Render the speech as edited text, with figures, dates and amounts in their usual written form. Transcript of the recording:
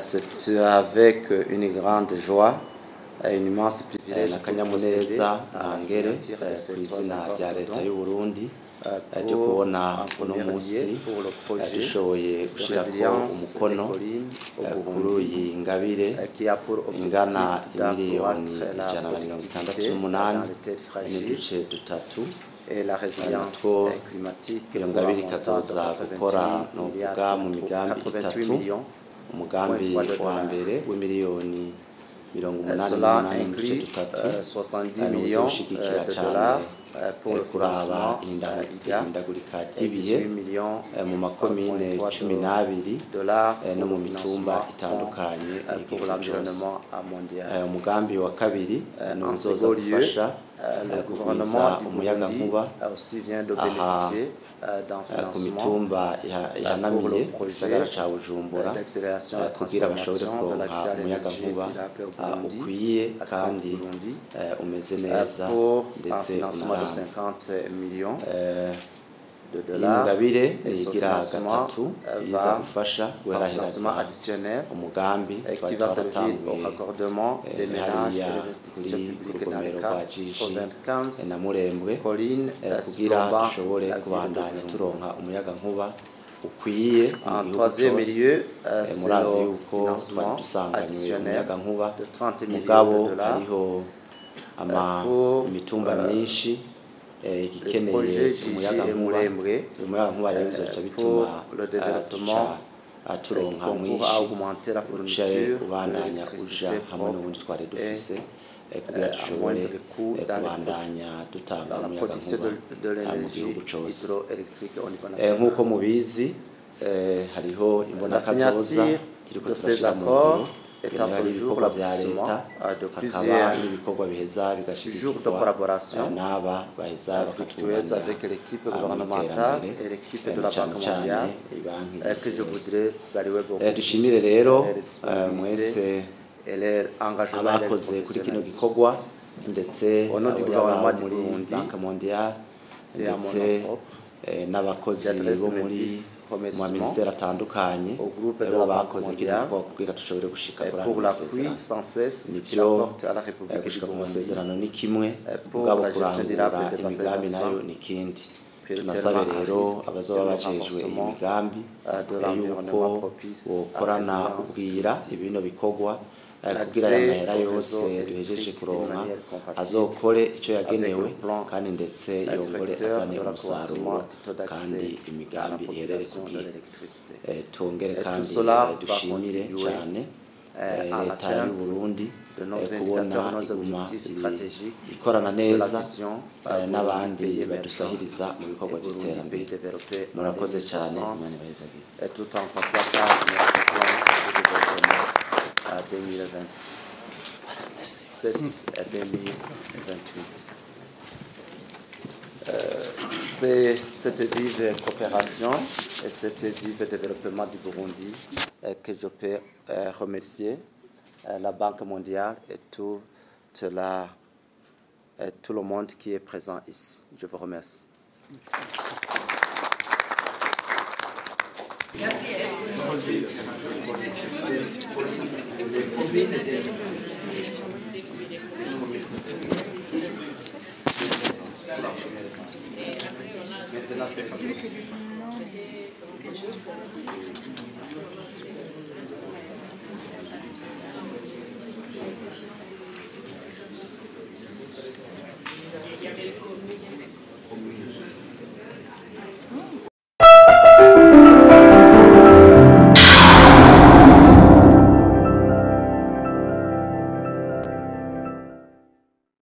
C'est avec une grande joie et une immense privilège n'akanyamuneza ntangere ku izina rya leta y'u Burundi ryo kubona uno munsi dushoboye gushirako umukono kuri iyi ngabire ingana imiliyoni 168 n'ibice dutatu. La résilience climatique iyo ngabire ikazoza gukora novuga mu migambi itatu. Umugambi wa mbere w'imiliyoni 88 70 millions de dollars pour le kuraba ihindagurika ry'ibihe mu makomine 12 no mu mitumba itandukanye pour l'environnement mondial. Umugambi wa kabiri ni uzoza gufasha kugwiza umuyagankuba aussi vient de bénéficier d'un ku mitumba ihanamiye igisagara ca Bujumbura kugira bashobore kuronka umuyagankuba ukwiye kandi umeze neza ndetse ingabire igira gatatu iza gufasha guheraheza umugambi twari twaratanguye hariya kuri urugomero rwa Jiji na Murembwe kugira dushobore kubandanya turonka umuyagankuba ukwiye en troisième lieu murazi yuko twari dusanganywe umuyagankuba mugabo hariho imitumba myinshi igikeneye umuyagankuba rero bizoca bituma turonka mwinshi ubandanya uja hamwe n'ubundi twari dufise kugira dushobore kubandanya dutanga umuyagankuba mu gihugu cose. Nk'uko mubizi hariho imbonakazoza turiko turashira mu ngiro étant ce jour l'aboutissement de plusieurs jours de collaboration fructueuse avec l'équipe gouvernementale et l'équipe de la Banque mondiale que je voudrais saluer beaucoup. Dushimire rero mwese abakoze kuri kino gikorwa ndetse au nom du gouvernement du Burundi Banque mondiale ndetse n'abakozi bo muri mu ministère atandukanye rero bakoze kino kugira dushobore gushika kuri gushika ku masezerano ni kimwe mugabo kurangura imigambi nayo ni kindi. Tunasabe rero abazoba bajejwe imigambi yuko bokorana ubwira ibino bikorwa kugira amahera yose duhejeje kuronka azokore ico yagenewe kandi ndetse yongore azane umusaruro kandi imigambi iherere kugira tongere kandi dushimire cyane leta y'u Burundi kubona iguma ikorana neza n'abandi badusahiriza mu bikorwa by'iterambere. Murakoze cyane tout en consacrant notre plan de développement à 2027 à 2028. C'est cette vive coopération et cette vive développement du Burundi que je peux remercier la Banque mondiale et tout le monde qui est présent ici. Je vous remercie. Maintenant, c'est